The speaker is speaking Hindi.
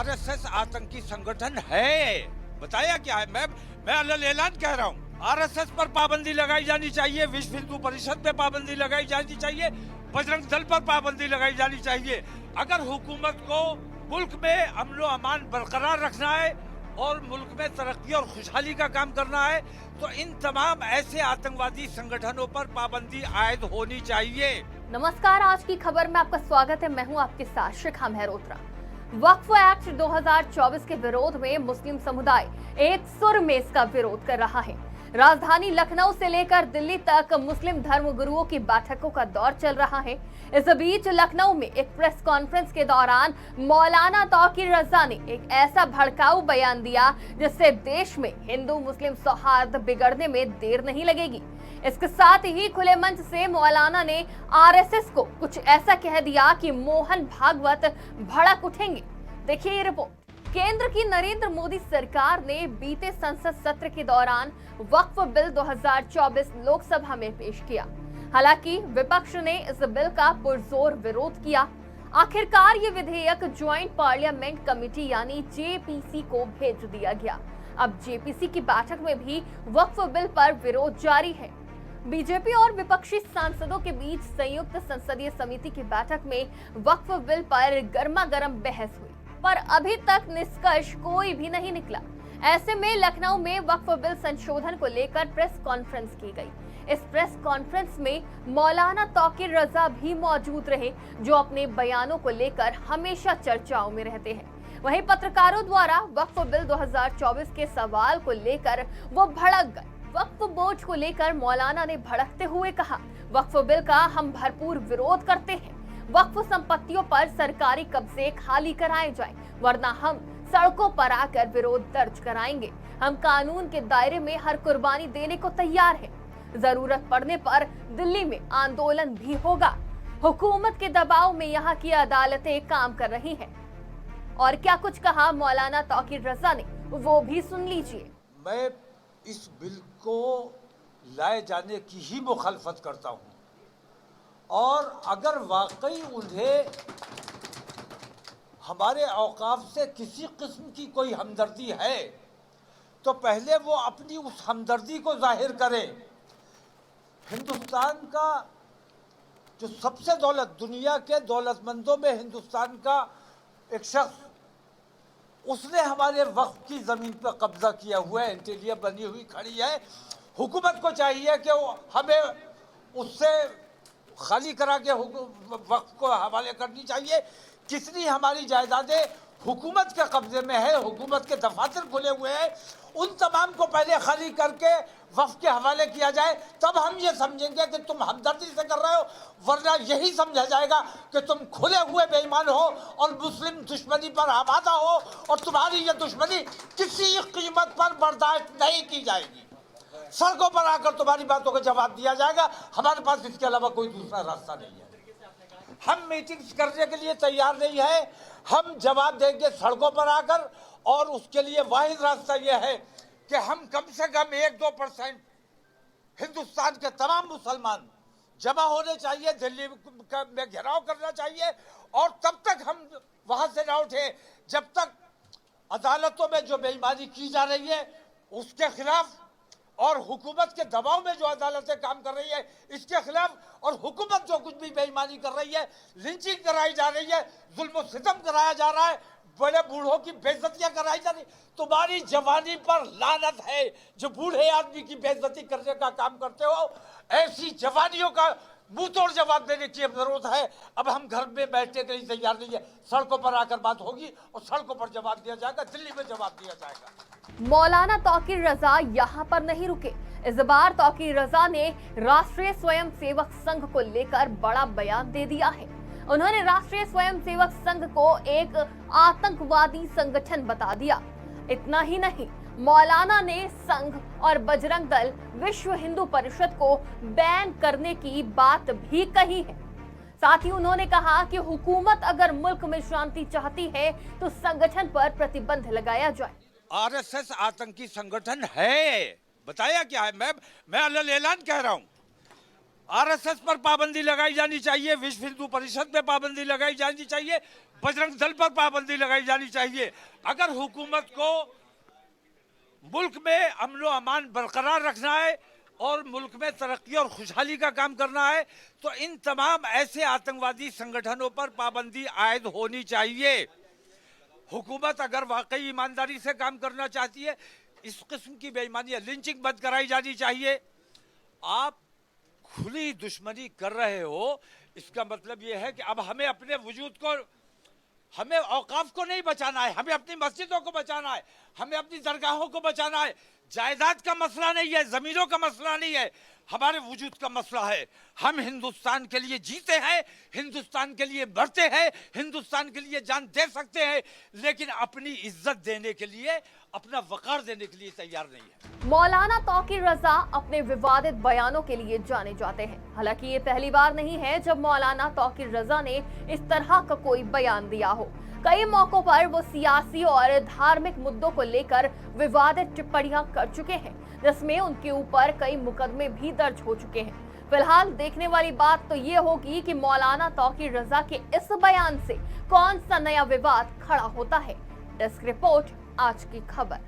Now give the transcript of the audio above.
आरएसएस आतंकी संगठन है, बताया क्या है। मैं अलग ऐलान कह रहा हूँ, आरएसएस पर पाबंदी लगाई जानी चाहिए, विश्व हिंदू परिषद पे पाबंदी लगाई जानी चाहिए, बजरंग दल पर पाबंदी लगाई जानी चाहिए। अगर हुकूमत को मुल्क में अमन व अमान बरकरार रखना है और मुल्क में तरक्की और खुशहाली का काम करना है तो इन तमाम ऐसे आतंकवादी संगठनों पर पाबंदी आयद होनी चाहिए। नमस्कार, आज की खबर में आपका स्वागत है। मैं हूं आपके साथ शिखा मेहरोत्रा। वक्फ एक्ट 2024 के विरोध में मुस्लिम समुदाय एक सुर में इसका विरोध कर रहा है। राजधानी लखनऊ से लेकर दिल्ली तक मुस्लिम धर्म गुरुओं की बैठकों का दौर चल रहा है। इस बीच लखनऊ में एक प्रेस कॉन्फ्रेंस के दौरान मौलाना तौकीर रजा ने एक ऐसा भड़काऊ बयान दिया जिससे देश में हिंदू मुस्लिम सौहार्द बिगड़ने में देर नहीं लगेगी। इसके साथ ही खुले मंच से मौलाना ने आरएसएस को कुछ ऐसा कह दिया कि मोहन भागवत भड़क उठेंगे। देखिए ये रिपोर्ट। केंद्र की नरेंद्र मोदी सरकार ने बीते संसद सत्र के दौरान वक्फ बिल 2024 लोकसभा में पेश किया। हालांकि विपक्ष ने इस बिल का पुरजोर विरोध किया। आखिरकार ये विधेयक ज्वाइंट पार्लियामेंट कमेटी यानी जेपीसी को भेज दिया गया। अब जेपीसी की बैठक में भी वक्फ बिल पर विरोध जारी है। बीजेपी और विपक्षी सांसदों के बीच संयुक्त संसदीय समिति की बैठक में वक्फ बिल पर गर्मागर्म बहस हुई, पर अभी तक निष्कर्ष कोई भी नहीं निकला। ऐसे में लखनऊ में वक्फ बिल संशोधन को लेकर प्रेस कॉन्फ्रेंस की गई। इस प्रेस कॉन्फ्रेंस में मौलाना तौकीर रजा भी मौजूद रहे, जो अपने बयानों को लेकर हमेशा चर्चाओं में रहते हैं। वहीं पत्रकारों द्वारा वक्फ बिल 2024 के सवाल को लेकर वो भड़क गए। वक्फ बोर्ड को लेकर मौलाना ने भड़कते हुए कहा, वक्फ बिल का हम भरपूर विरोध करते हैं। वक्फ संपत्तियों पर सरकारी कब्जे खाली कराए जाएं, वरना हम सड़कों पर आकर विरोध दर्ज कराएंगे। हम कानून के दायरे में हर कुर्बानी देने को तैयार हैं। जरूरत पड़ने पर दिल्ली में आंदोलन भी होगा। हुकूमत के दबाव में यहाँ की अदालतें काम कर रही हैं। और क्या कुछ कहा मौलाना तौकीर रजा ने, वो भी सुन लीजिए। मैं इस बिल को लाए जाने की ही मुखालफत करता हूँ और अगर वाकई उन्हें हमारे औकाफ से किसी किस्म की कोई हमदर्दी है तो पहले वो अपनी उस हमदर्दी को जाहिर करें। हिंदुस्तान का जो सबसे दुनिया के दौलतमंदों में हिंदुस्तान का एक शख्स, उसने हमारे वक्फ की जमीन पर कब्जा किया हुआ है, इंटीरियर बनी हुई खड़ी है। हुकूमत को चाहिए कि हमें उससे खाली करा के वक्फ को हवाले करनी चाहिए। कितनी हमारी जायदादें हुकूमत के कब्जे में है, हुकूमत के दफातर खुले हुए हैं, उन तमाम को पहले खाली करके वक्फ के हवाले किया जाए, तब हम ये समझेंगे कि तुम हमदर्दी से कर रहे हो। वरना यही समझा जाएगा कि तुम खुले हुए बेईमान हो और मुस्लिम दुश्मनी पर आमादा हो और तुम्हारी ये दुश्मनी किसी कीमत पर बर्दाश्त नहीं की जाएगी। सड़कों पर आकर तुम्हारी बातों का जवाब दिया जाएगा। हमारे पास इसके अलावा कोई दूसरा रास्ता नहीं है। हम मीटिंग्स करने के लिए तैयार नहीं है, हम जवाब देंगे सड़कों पर आकर। और उसके लिए वाहिद रास्ता यह है कि हम कम से कम 1-2% हिंदुस्तान के तमाम मुसलमान जमा होने चाहिए, दिल्ली में घेराव करना चाहिए और तब तक हम वहां से ना उठे जब तक अदालतों में जो बेईमानी की जा रही है उसके खिलाफ और हुकूमत के दबाव में जो अदालतें काम कर रही है इसके खिलाफ, और हुकूमत जो कुछ भी बेईमानी कर रही है, लिंचिंग कराई जा रही है, जुल्म सितम कराया जा रहा है, बड़े बूढ़ों की बेइज्जतियां कराई जा रही। तुम्हारी जवानी पर लानत है जो बूढ़े आदमी की बेइज्जती करने का काम करते हो। ऐसी जवानियों का मुंह तोड़ जवाब देने की जरूरत है। अब हम घर में बैठने के लिए तैयार नहीं है, सड़कों पर आकर बात होगी और सड़कों पर जवाब दिया जाएगा, दिल्ली में जवाब दिया जाएगा। मौलाना तौकीर रजा यहाँ पर नहीं रुके। इस बार तौकीर रजा ने राष्ट्रीय स्वयंसेवक संघ को लेकर बड़ा बयान दे दिया है। उन्होंने राष्ट्रीय स्वयंसेवक संघ को एक आतंकवादी संगठन बता दिया। इतना ही नहीं, मौलाना ने संघ और बजरंग दल, विश्व हिंदू परिषद को बैन करने की बात भी कही है। साथ ही उन्होंने कहा कि हुकूमत अगर मुल्क में शांति चाहती है तो संगठन पर प्रतिबंध लगाया जाए। आरएसएस आतंकी संगठन है, बताया क्या है। मैं अलग ऐलान कह रहा हूँ, आरएसएस पर पाबंदी लगाई जानी चाहिए, विश्व हिंदू परिषद पे पाबंदी लगाई जानी चाहिए, बजरंग दल पर पाबंदी लगाई जानी चाहिए। अगर हुकूमत को मुल्क में अमन व अमान बरकरार रखना है और मुल्क में तरक्की और खुशहाली का काम करना है तो इन तमाम ऐसे आतंकवादी संगठनों पर पाबंदी आयद होनी चाहिए। हुकूमत अगर वाकई ईमानदारी से काम करना चाहती है, इस किस्म की बेईमानी लिंचिंग बंद कराई जानी चाहिए। आप खुली दुश्मनी कर रहे हो, इसका मतलब यह है कि अब हमें अपने वजूद को, हमें औकाफ को नहीं बचाना है, हमें अपनी मस्जिदों को बचाना है, हमें अपनी दरगाहों को बचाना है। जायदाद का मसला नहीं है, जमीनों का मसला नहीं है, हमारे वजूद का मसला है। हम हिंदुस्तान के लिए जीते हैं, हिंदुस्तान के लिए मरते हैं, हिंदुस्तान के लिए जान दे सकते हैं, लेकिन अपनी इज्जत देने के लिए, अपना वकार देने के लिए तैयार नहीं है। मौलाना तौकीर रजा अपने विवादित बयानों के लिए जाने जाते हैं। हालांकि ये पहली बार नहीं है जब मौलाना तौकीर रजा ने इस तरह का कोई बयान दिया हो। कई मौकों पर वो सियासी और धार्मिक मुद्दों को लेकर विवादित टिप्पणियां कर चुके हैं, जिसमें उनके ऊपर कई मुकदमे भी दर्ज हो चुके हैं। फिलहाल देखने वाली बात तो ये होगी कि मौलाना तौकीर रजा के इस बयान से कौन सा नया विवाद खड़ा होता है। डेस्क रिपोर्ट, आज की खबर।